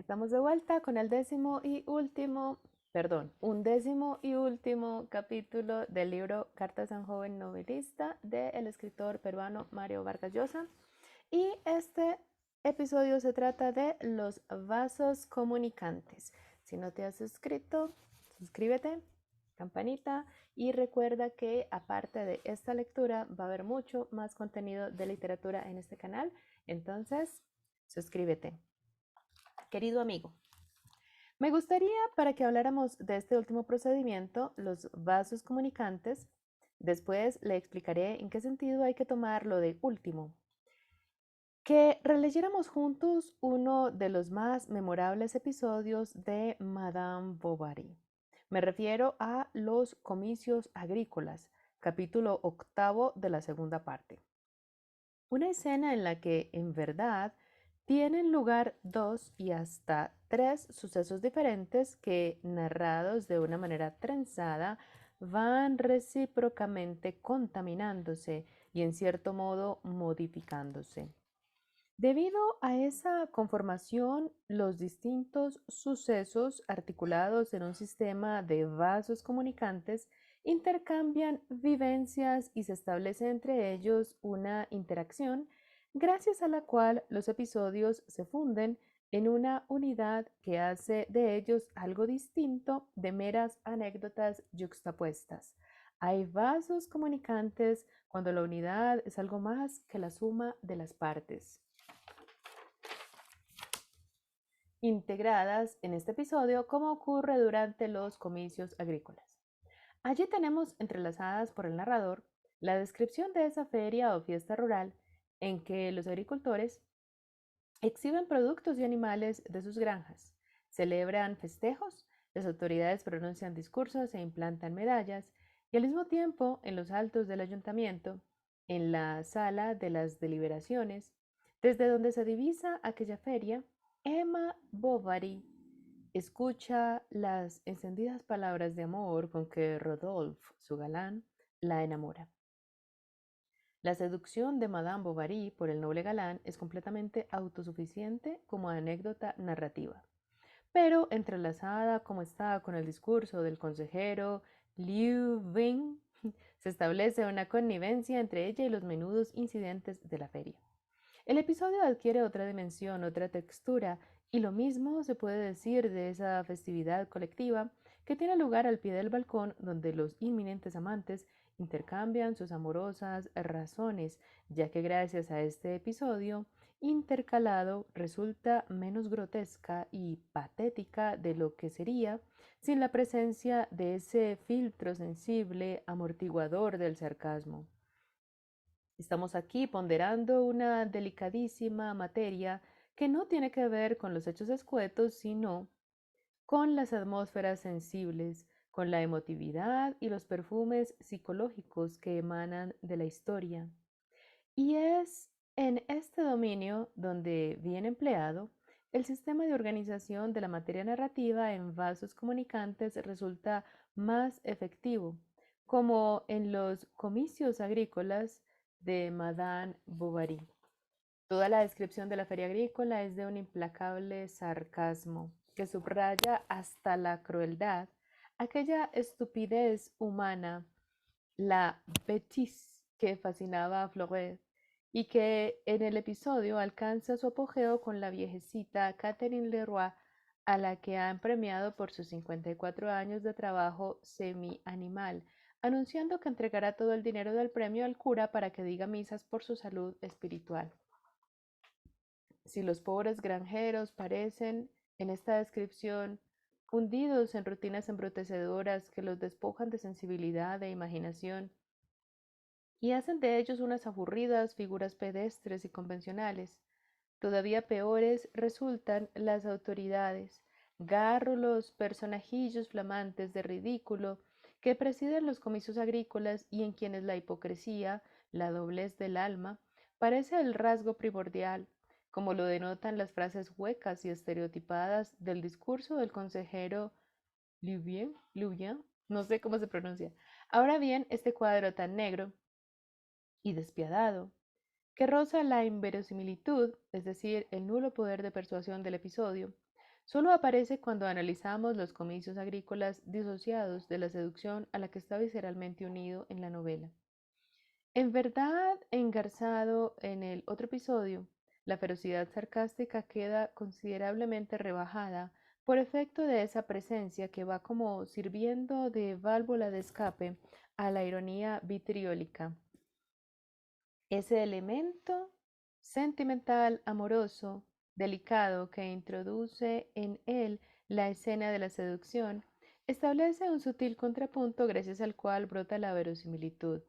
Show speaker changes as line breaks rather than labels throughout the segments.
Estamos de vuelta con el undécimo y último capítulo del libro Cartas a un joven novelista del escritor peruano Mario Vargas Llosa. Y este episodio se trata de los vasos comunicantes. Si no te has suscrito, suscríbete, campanita, y recuerda que aparte de esta lectura va a haber mucho más contenido de literatura en este canal. Entonces, suscríbete. Querido amigo, me gustaría para que habláramos de este último procedimiento, los vasos comunicantes. Después le explicaré en qué sentido hay que tomarlo de último. Que releyéramos juntos uno de los más memorables episodios de Madame Bovary. Me refiero a los comicios agrícolas, capítulo 8 de la segunda parte. Una escena en la que, en verdad, tienen lugar dos y hasta tres sucesos diferentes que, narrados de una manera trenzada, van recíprocamente contaminándose y, en cierto modo, modificándose. Debido a esa conformación, los distintos sucesos articulados en un sistema de vasos comunicantes intercambian vivencias y se establece entre ellos una interacción gracias a la cual los episodios se funden en una unidad que hace de ellos algo distinto de meras anécdotas yuxtapuestas. Hay vasos comunicantes cuando la unidad es algo más que la suma de las partes integradas en este episodio, como ocurre durante los comicios agrícolas. Allí tenemos entrelazadas por el narrador la descripción de esa feria o fiesta rural en que los agricultores exhiben productos y animales de sus granjas, celebran festejos, las autoridades pronuncian discursos e implantan medallas, y al mismo tiempo, en los altos del ayuntamiento, en la sala de las deliberaciones, desde donde se divisa aquella feria, Emma Bovary escucha las encendidas palabras de amor con que Rodolphe, su galán, la enamora. La seducción de Madame Bovary por el noble galán es completamente autosuficiente como anécdota narrativa, pero entrelazada como está con el discurso del consejero Liu Bing, se establece una connivencia entre ella y los menudos incidentes de la feria. El episodio adquiere otra dimensión, otra textura, y lo mismo se puede decir de esa festividad colectiva que tiene lugar al pie del balcón donde los inminentes amantes intercambian sus amorosas razones, ya que gracias a este episodio intercalado resulta menos grotesca y patética de lo que sería sin la presencia de ese filtro sensible amortiguador del sarcasmo. Estamos aquí ponderando una delicadísima materia que no tiene que ver con los hechos escuetos, sino con las atmósferas sensibles, con la emotividad y los perfumes psicológicos que emanan de la historia. Y es en este dominio donde, bien empleado, el sistema de organización de la materia narrativa en vasos comunicantes resulta más efectivo, como en los comicios agrícolas de Madame Bovary. Toda la descripción de la feria agrícola es de un implacable sarcasmo que subraya hasta la crueldad aquella estupidez humana, la bêtise que fascinaba a Fleuret y que en el episodio alcanza su apogeo con la viejecita Catherine Leroy, a la que han premiado por sus 54 años de trabajo semi-animal, anunciando que entregará todo el dinero del premio al cura para que diga misas por su salud espiritual. Si los pobres granjeros parecen, en esta descripción, hundidos en rutinas embrutecedoras que los despojan de sensibilidad e imaginación y hacen de ellos unas aburridas figuras pedestres y convencionales, todavía peores resultan las autoridades, gárrulos personajillos flamantes de ridículo que presiden los comicios agrícolas y en quienes la hipocresía, la doblez del alma, parece el rasgo primordial, como lo denotan las frases huecas y estereotipadas del discurso del consejero Louvier, no sé cómo se pronuncia. Ahora bien, este cuadro tan negro y despiadado, que roza la inverosimilitud, es decir, el nulo poder de persuasión del episodio, Solo aparece cuando analizamos los comicios agrícolas disociados de la seducción a la que está visceralmente unido en la novela. En verdad, engarzado en el otro episodio, la ferocidad sarcástica queda considerablemente rebajada por efecto de esa presencia que va como sirviendo de válvula de escape a la ironía vitriólica. Ese elemento sentimental, amoroso, delicado que introduce en él la escena de la seducción, establece un sutil contrapunto gracias al cual brota la verosimilitud.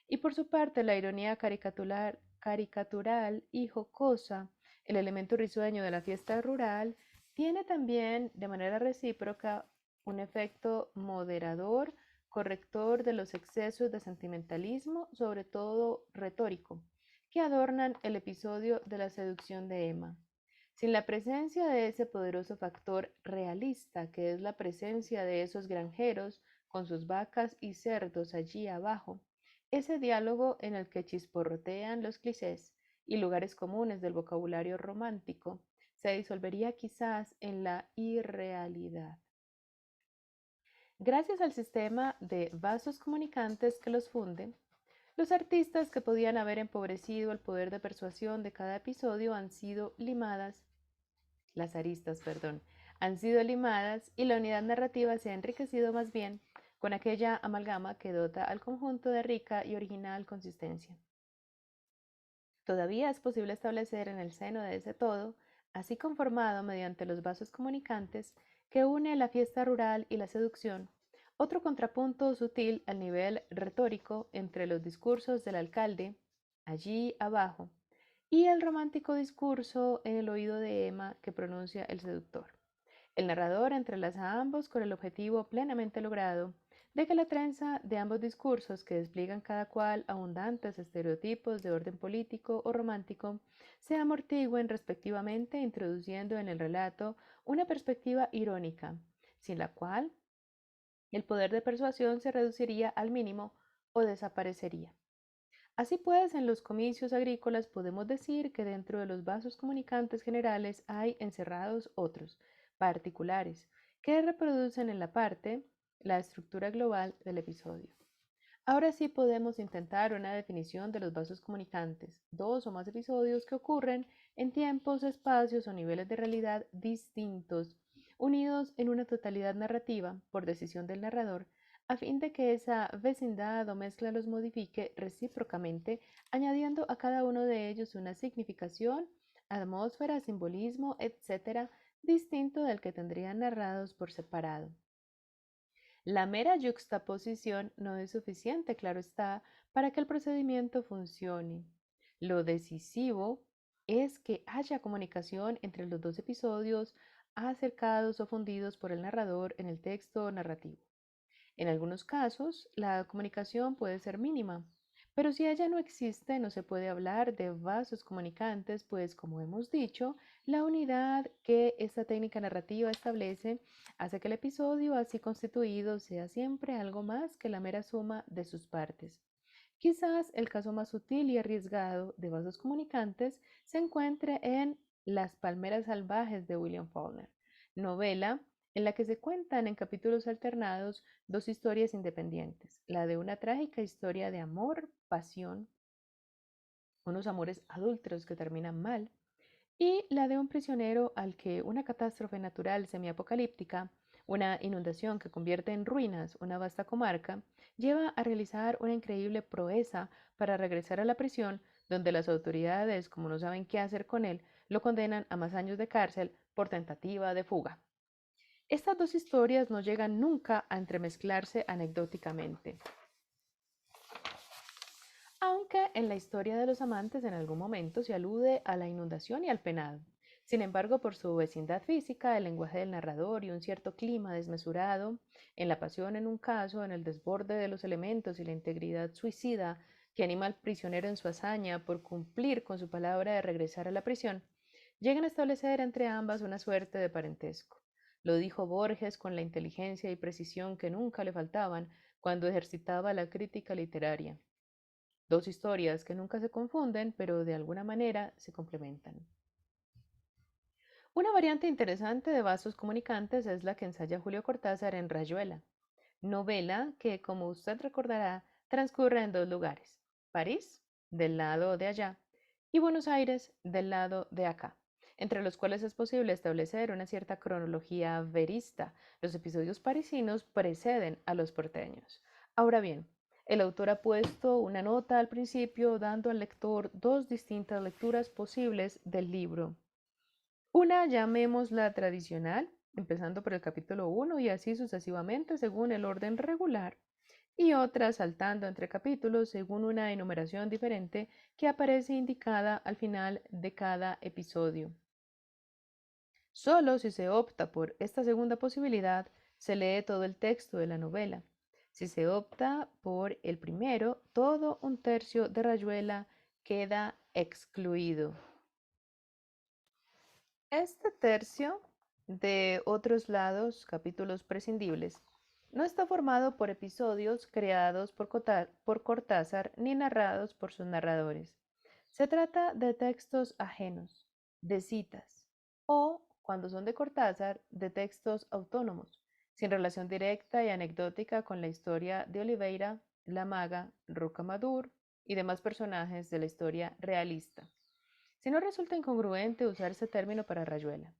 Y por su parte, la ironía caricatural y jocosa, el elemento risueño de la fiesta rural, tiene también de manera recíproca un efecto moderador, corrector de los excesos de sentimentalismo, sobre todo retórico, que adornan el episodio de la seducción de Emma. Sin la presencia de ese poderoso factor realista, que es la presencia de esos granjeros con sus vacas y cerdos allí abajo, ese diálogo en el que chisporrotean los clichés y lugares comunes del vocabulario romántico se disolvería quizás en la irrealidad. Gracias al sistema de vasos comunicantes que los funde, los artistas que podían haber empobrecido el poder de persuasión de cada episodio las aristas, perdón, han sido limadas y la unidad narrativa se ha enriquecido más bien con aquella amalgama que dota al conjunto de rica y original consistencia. Todavía es posible establecer en el seno de ese todo, así conformado mediante los vasos comunicantes que une la fiesta rural y la seducción, otro contrapunto sutil al nivel retórico entre los discursos del alcalde, allí abajo, y el romántico discurso en el oído de Emma que pronuncia el seductor. El narrador entrelaza a ambos con el objetivo plenamente logrado de que la trenza de ambos discursos, que despliegan cada cual abundantes estereotipos de orden político o romántico, se amortigüen respectivamente, introduciendo en el relato una perspectiva irónica, sin la cual el poder de persuasión se reduciría al mínimo o desaparecería. Así pues, en los comicios agrícolas podemos decir que dentro de los vasos comunicantes generales hay encerrados otros, particulares, que reproducen en la parte la estructura global del episodio. Ahora sí podemos intentar una definición de los vasos comunicantes, dos o más episodios que ocurren en tiempos, espacios o niveles de realidad distintos, unidos en una totalidad narrativa por decisión del narrador, a fin de que esa vecindad o mezcla los modifique recíprocamente, añadiendo a cada uno de ellos una significación, atmósfera, simbolismo, etcétera, distinto del que tendrían narrados por separado. La mera yuxtaposición no es suficiente, claro está, para que el procedimiento funcione. Lo decisivo es que haya comunicación entre los dos episodios acercados o fundidos por el narrador en el texto narrativo. En algunos casos, la comunicación puede ser mínima, pero si ella no existe, no se puede hablar de vasos comunicantes, pues como hemos dicho, la unidad que esta técnica narrativa establece hace que el episodio así constituido sea siempre algo más que la mera suma de sus partes. Quizás el caso más sutil y arriesgado de vasos comunicantes se encuentre en Las palmeras salvajes de William Faulkner, novela en la que se cuentan en capítulos alternados dos historias independientes, la de una trágica historia de amor, pasión, unos amores adúlteros que terminan mal, y la de un prisionero al que una catástrofe natural semiapocalíptica, una inundación que convierte en ruinas una vasta comarca, lleva a realizar una increíble proeza para regresar a la prisión, donde las autoridades, como no saben qué hacer con él, lo condenan a más años de cárcel por tentativa de fuga. Estas dos historias no llegan nunca a entremezclarse anecdóticamente, aunque en la historia de los amantes en algún momento se alude a la inundación y al penado. Sin embargo, por su vecindad física, el lenguaje del narrador y un cierto clima desmesurado, en la pasión en un caso, en el desborde de los elementos y la integridad suicida que anima al prisionero en su hazaña por cumplir con su palabra de regresar a la prisión, llegan a establecer entre ambas una suerte de parentesco. Lo dijo Borges con la inteligencia y precisión que nunca le faltaban cuando ejercitaba la crítica literaria. Dos historias que nunca se confunden, pero de alguna manera se complementan. Una Una variante interesante de vasos comunicantes es la que ensaya Julio Cortázar en Rayuela, novela que, como usted recordará, transcurre en dos lugares: París, del lado de allá, y Buenos Aires, del lado de acá, entre los cuales es posible establecer una cierta cronología verista. Los episodios parisinos preceden a los porteños. Ahora bien, el autor ha puesto una nota al principio dando al lector dos distintas lecturas posibles del libro. Una llamémosla tradicional, empezando por el capítulo 1 y así sucesivamente según el orden regular, y otra saltando entre capítulos según una enumeración diferente que aparece indicada al final de cada episodio. Solo si se opta por esta segunda posibilidad, se lee todo el texto de la novela. Si se opta por el primero, todo un tercio de Rayuela queda excluido. Este tercio de Otros lados, capítulos prescindibles, no está formado por episodios creados por Cortázar ni narrados por sus narradores. Se trata de textos ajenos, de citas, o, cuando son de Cortázar, de textos autónomos, sin relación directa y anecdótica con la historia de Oliveira, La Maga, Rocamadour y demás personajes de la historia realista. Si no resulta incongruente usar ese término para Rayuela.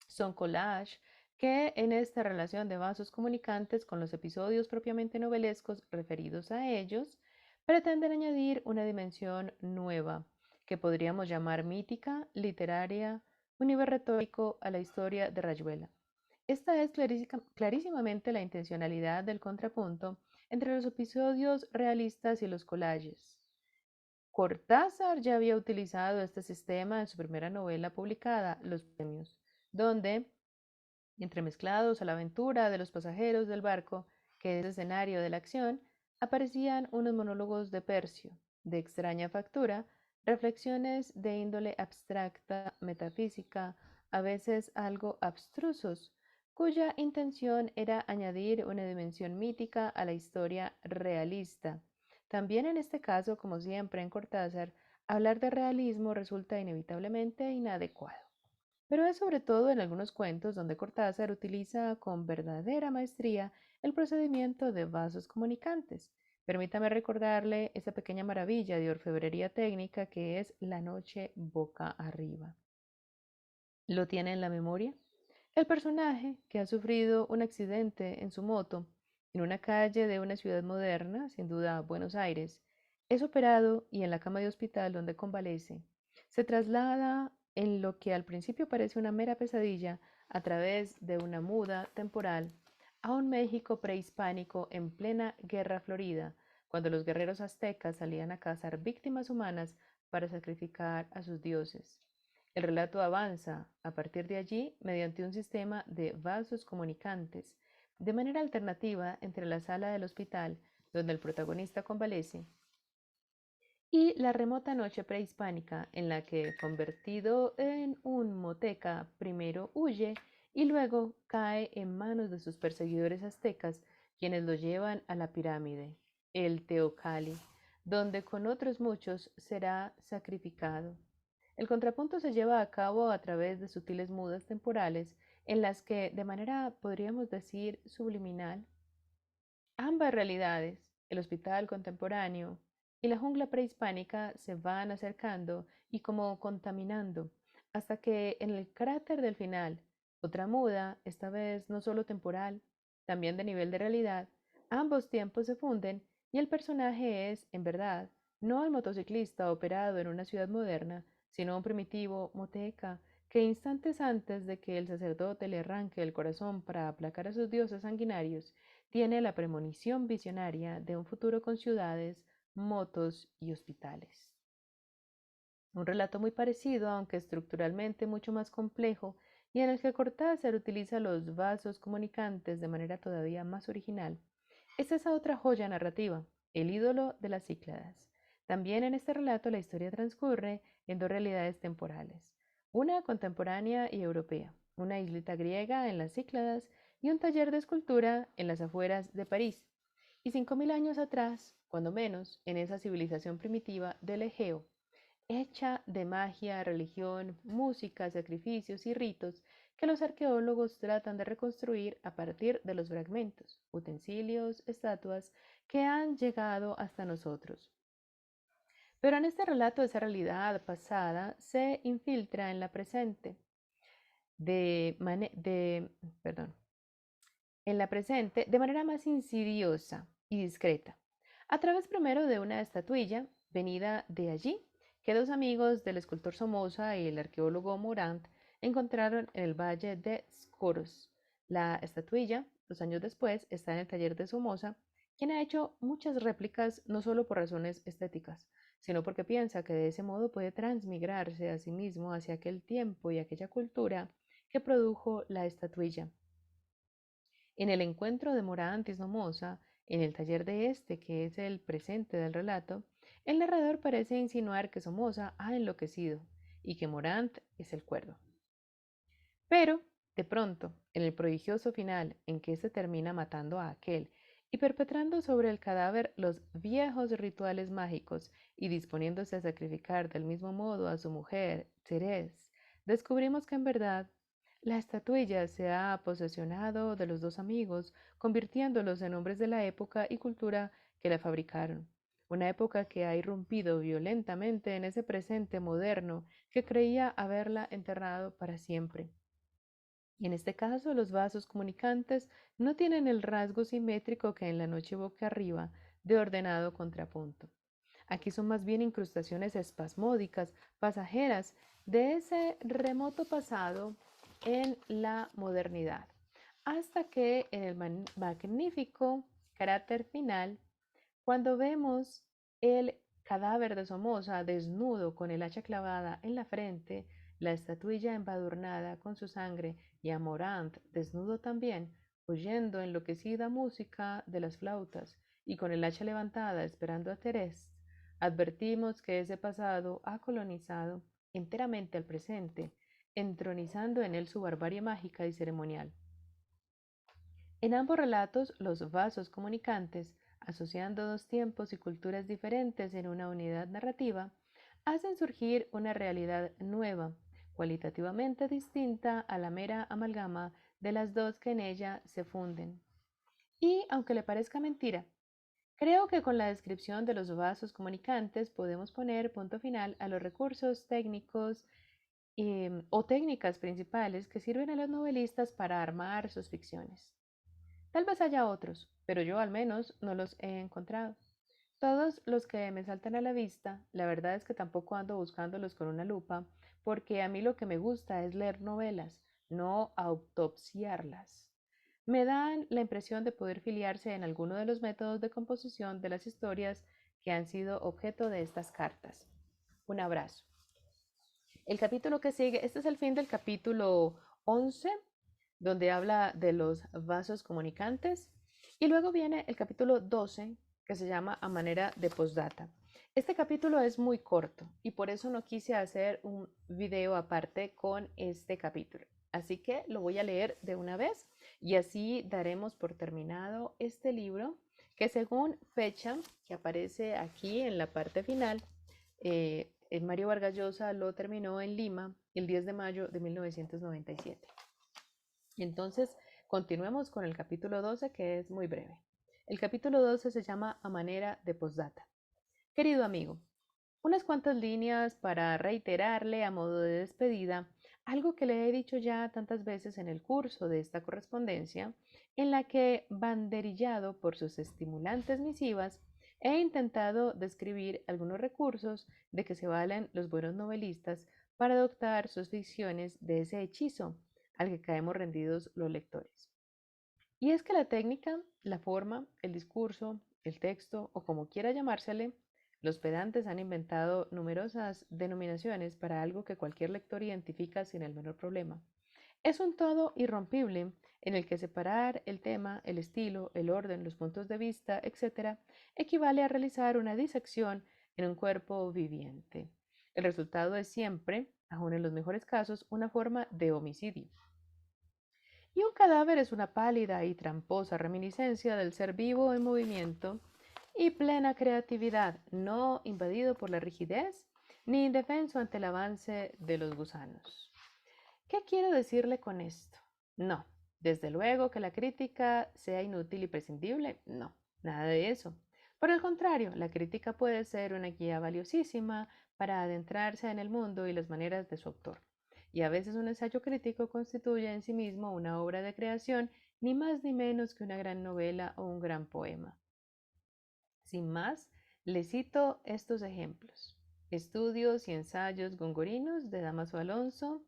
Son collage que en esta relación de vasos comunicantes con los episodios propiamente novelescos referidos a ellos, pretenden añadir una dimensión nueva, que podríamos llamar mítica, literaria, un nivel retórico a la historia de Rayuela. Esta es clarísimamente la intencionalidad del contrapunto entre los episodios realistas y los collages. Cortázar ya había utilizado este sistema en su primera novela publicada, Los Premios, donde, entremezclados a la aventura de los pasajeros del barco, que es el escenario de la acción, aparecían unos monólogos de Percio, de extraña factura, reflexiones de índole abstracta, metafísica, a veces algo abstrusos, cuya intención era añadir una dimensión mítica a la historia realista. También en este caso, como siempre en Cortázar, hablar de realismo resulta inevitablemente inadecuado. Pero es sobre todo en algunos cuentos donde Cortázar utiliza con verdadera maestría el procedimiento de vasos comunicantes. Permítame recordarle esa pequeña maravilla de orfebrería técnica que es La noche boca arriba. ¿Lo tiene en la memoria? El personaje que ha sufrido un accidente en su moto en una calle de una ciudad moderna, sin duda Buenos Aires, es operado y en la cama de hospital donde convalece, se traslada en lo que al principio parece una mera pesadilla a través de una muda temporal a un México prehispánico en plena guerra florida, cuando los guerreros aztecas salían a cazar víctimas humanas para sacrificar a sus dioses. El relato avanza a partir de allí mediante un sistema de vasos comunicantes, de manera alternativa entre la sala del hospital, donde el protagonista convalece, y la remota noche prehispánica en la que, convertido en un moteca, primero huye y luego cae en manos de sus perseguidores aztecas, quienes lo llevan a la pirámide, el Teocalli, donde con otros muchos será sacrificado. El contrapunto se lleva a cabo a través de sutiles mudas temporales en las que, de manera, podríamos decir, subliminal, ambas realidades, el hospital contemporáneo y la jungla prehispánica, se van acercando y como contaminando, hasta que en el cráter del final, otra muda, esta vez no solo temporal, también de nivel de realidad, ambos tiempos se funden y el personaje es, en verdad, no el motociclista operado en una ciudad moderna, sino un primitivo moteca que instantes antes de que el sacerdote le arranque el corazón para aplacar a sus dioses sanguinarios, tiene la premonición visionaria de un futuro con ciudades, motos y hospitales. Un relato muy parecido, aunque estructuralmente mucho más complejo, y en el que Cortázar utiliza los vasos comunicantes de manera todavía más original, es esa otra joya narrativa, El ídolo de las Cícladas. También en este relato la historia transcurre en dos realidades temporales, una contemporánea y europea, una islita griega en las Cícladas y un taller de escultura en las afueras de París, y 5000 años atrás, cuando menos, en esa civilización primitiva del Egeo. hecha de magia, religión, música, sacrificios y ritos que los arqueólogos tratan de reconstruir a partir de los fragmentos, utensilios, estatuas que han llegado hasta nosotros. Pero en este relato esa realidad pasada se infiltra en la presente, de, perdón, en la presente de manera más insidiosa y discreta, a través primero de una estatuilla venida de allí que dos amigos del escultor Somoza y el arqueólogo Morant encontraron en el valle de Scoros. La estatuilla, 2 años después, está en el taller de Somoza, quien ha hecho muchas réplicas no solo por razones estéticas, sino porque piensa que de ese modo puede transmigrarse a sí mismo hacia aquel tiempo y aquella cultura que produjo la estatuilla. En el encuentro de Morant y Somoza, en el taller de este, que es el presente del relato, el narrador parece insinuar que Somoza ha enloquecido y que Morant es el cuerdo. Pero, de pronto, en el prodigioso final en que éste termina matando a aquel y perpetrando sobre el cadáver los viejos rituales mágicos y disponiéndose a sacrificar del mismo modo a su mujer, Thérèse, descubrimos que en verdad la estatuilla se ha posesionado de los dos amigos, convirtiéndolos en hombres de la época y cultura que la fabricaron. Una época que ha irrumpido violentamente en ese presente moderno que creía haberla enterrado para siempre. En este caso, los vasos comunicantes no tienen el rasgo simétrico que en la noche boca arriba de ordenado contrapunto. Aquí son más bien incrustaciones espasmódicas, pasajeras, de ese remoto pasado en la modernidad, hasta que en el magnífico carácter final, cuando vemos el cadáver de Somoza desnudo con el hacha clavada en la frente, la estatuilla embadurnada con su sangre y a Morant desnudo también, oyendo enloquecida música de las flautas y con el hacha levantada esperando a Thérèse, advertimos que ese pasado ha colonizado enteramente al presente, entronizando en él su barbarie mágica y ceremonial. En ambos relatos, los vasos comunicantes, asociando dos tiempos y culturas diferentes en una unidad narrativa, hacen surgir una realidad nueva, cualitativamente distinta a la mera amalgama de las dos que en ella se funden. Y, aunque le parezca mentira, creo que con la descripción de los vasos comunicantes podemos poner punto final a los recursos técnicos o técnicas principales que sirven a los novelistas para armar sus ficciones. Tal vez haya otros, pero yo al menos no los he encontrado. Todos los que me saltan a la vista, la verdad es que tampoco ando buscándolos con una lupa, porque a mí lo que me gusta es leer novelas, no autopsiarlas. Me dan la impresión de poder filiarse en alguno de los métodos de composición de las historias que han sido objeto de estas cartas. Un abrazo. El capítulo que sigue, este es el fin del capítulo 11, donde habla de los vasos comunicantes, y luego viene el capítulo 12, que se llama A manera de postdata. Este capítulo es muy corto y por eso no quise hacer un video aparte con este capítulo. Así que lo voy a leer de una vez y así daremos por terminado este libro que según fecha que aparece aquí en la parte final, Mario Vargas Llosa lo terminó en Lima el 10 de mayo de 1997. Entonces, continuemos con el capítulo 12, que es muy breve. El capítulo 12 se llama A manera de postdata. Querido amigo, unas cuantas líneas para reiterarle a modo de despedida algo que le he dicho ya tantas veces en el curso de esta correspondencia, en la que, banderillado por sus estimulantes misivas, he intentado describir algunos recursos de que se valen los buenos novelistas para adoptar sus ficciones de ese hechizo al que caemos rendidos los lectores. Y es que la técnica, la forma, el discurso, el texto o como quiera llamársele, los pedantes han inventado numerosas denominaciones para algo que cualquier lector identifica sin el menor problema. Es un todo irrompible en el que separar el tema, el estilo, el orden, los puntos de vista, etc., equivale a realizar una disección en un cuerpo viviente. El resultado es siempre, aun en los mejores casos, una forma de homicidio. Y un cadáver es una pálida y tramposa reminiscencia del ser vivo en movimiento y plena creatividad, no invadido por la rigidez ni indefenso ante el avance de los gusanos. ¿Qué quiero decirle con esto? No, desde luego que la crítica sea inútil y prescindible, no, nada de eso. Por el contrario, la crítica puede ser una guía valiosísima para adentrarse en el mundo y las maneras de su autor. Y a veces un ensayo crítico constituye en sí mismo una obra de creación, ni más ni menos que una gran novela o un gran poema. Sin más, le cito estos ejemplos. Estudios y ensayos gongorinos de Damaso Alonso,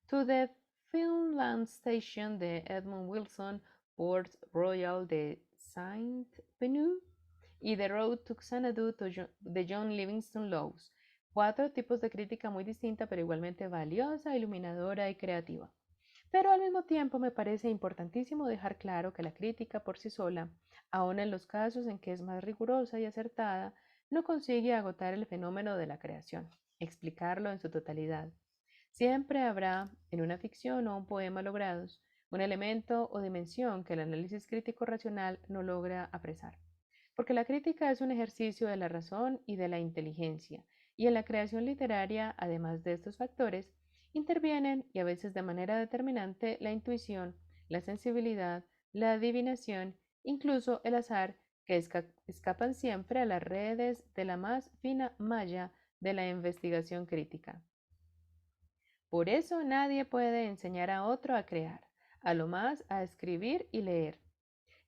To the Finland Station de Edmund Wilson, Port Royal de Saint-Benoît y The Road to Xanadu de John Livingston Lowes. 4 tipos de crítica muy distinta pero igualmente valiosa, iluminadora y creativa. Pero al mismo tiempo me parece importantísimo dejar claro que la crítica por sí sola, aun en los casos en que es más rigurosa y acertada, no consigue agotar el fenómeno de la creación, explicarlo en su totalidad. Siempre habrá, en una ficción o un poema logrados, un elemento o dimensión que el análisis crítico racional no logra apresar. Porque la crítica es un ejercicio de la razón y de la inteligencia, y en la creación literaria, además de estos factores, intervienen, y a veces de manera determinante, la intuición, la sensibilidad, la adivinación, incluso el azar, que escapan siempre a las redes de la más fina malla de la investigación crítica. Por eso nadie puede enseñar a otro a crear, a lo más a escribir y leer.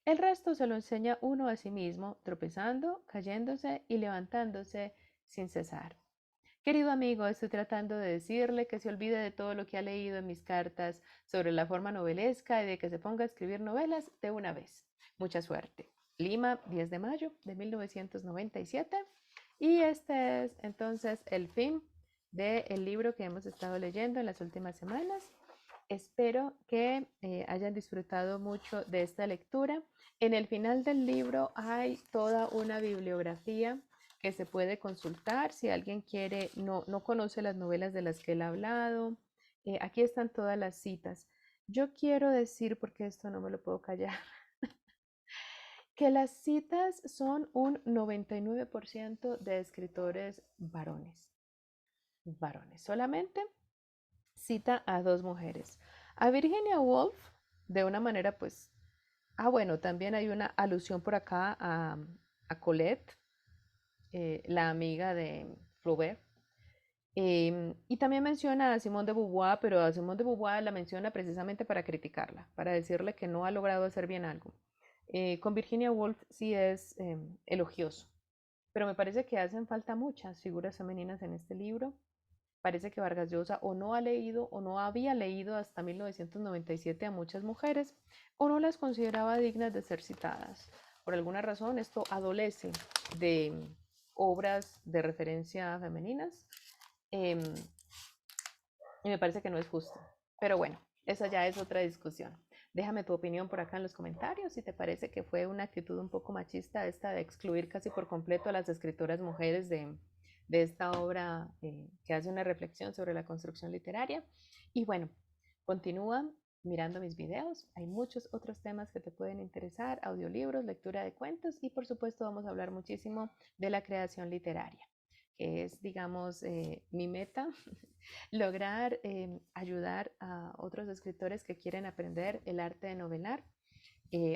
El resto se lo enseña uno a sí mismo, tropezando, cayéndose y levantándose sin cesar. Querido amigo, estoy tratando de decirle que se olvide de todo lo que ha leído en mis cartas sobre la forma novelesca y de que se ponga a escribir novelas de una vez. Mucha suerte. Lima, 10 de mayo de 1997. Y este es entonces el fin del libro que hemos estado leyendo en las últimas semanas. Espero que hayan disfrutado mucho de esta lectura. En el final del libro hay toda una bibliografía que se puede consultar si alguien quiere, no conoce las novelas de las que él ha hablado. Aquí están todas las citas. Yo quiero decir, porque esto no me lo puedo callar, que las citas son un 99% de escritores varones. Varones. Solamente cita a 2 mujeres. A Virginia Woolf, de una manera pues... bueno, también hay una alusión por acá a Colette, la amiga de Flaubert. Y también menciona a Simone de Beauvoir, pero a Simone de Beauvoir la menciona precisamente para criticarla, para decirle que no ha logrado hacer bien algo. Con Virginia Woolf sí es elogioso, pero me parece que hacen falta muchas figuras femeninas en este libro. Parece que Vargas Llosa o no ha leído o no había leído hasta 1997 a muchas mujeres o no las consideraba dignas de ser citadas. Por alguna razón esto adolece de obras de referencia femeninas eh, y me parece que no es justo. Pero bueno, esa ya es otra discusión. Déjame tu opinión por acá en los comentarios si te parece que fue una actitud un poco machista esta de excluir casi por completo a las escritoras mujeres de esta obra que hace una reflexión sobre la construcción literaria. Y bueno, continúa mirando mis videos. Hay muchos otros temas que te pueden interesar, audiolibros, lectura de cuentos y por supuesto vamos a hablar muchísimo de la creación literaria, que es, digamos, mi meta, lograr ayudar a otros escritores que quieren aprender el arte de novelar,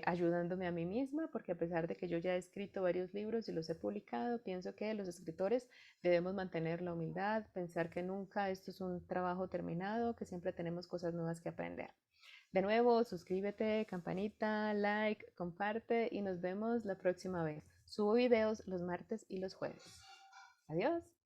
ayudándome a mí misma, porque a pesar de que yo ya he escrito varios libros y los he publicado, pienso que los escritores debemos mantener la humildad, pensar que nunca esto es un trabajo terminado, que siempre tenemos cosas nuevas que aprender. De nuevo, suscríbete, campanita, like, comparte y nos vemos la próxima vez. Subo videos los martes y los jueves. Adiós.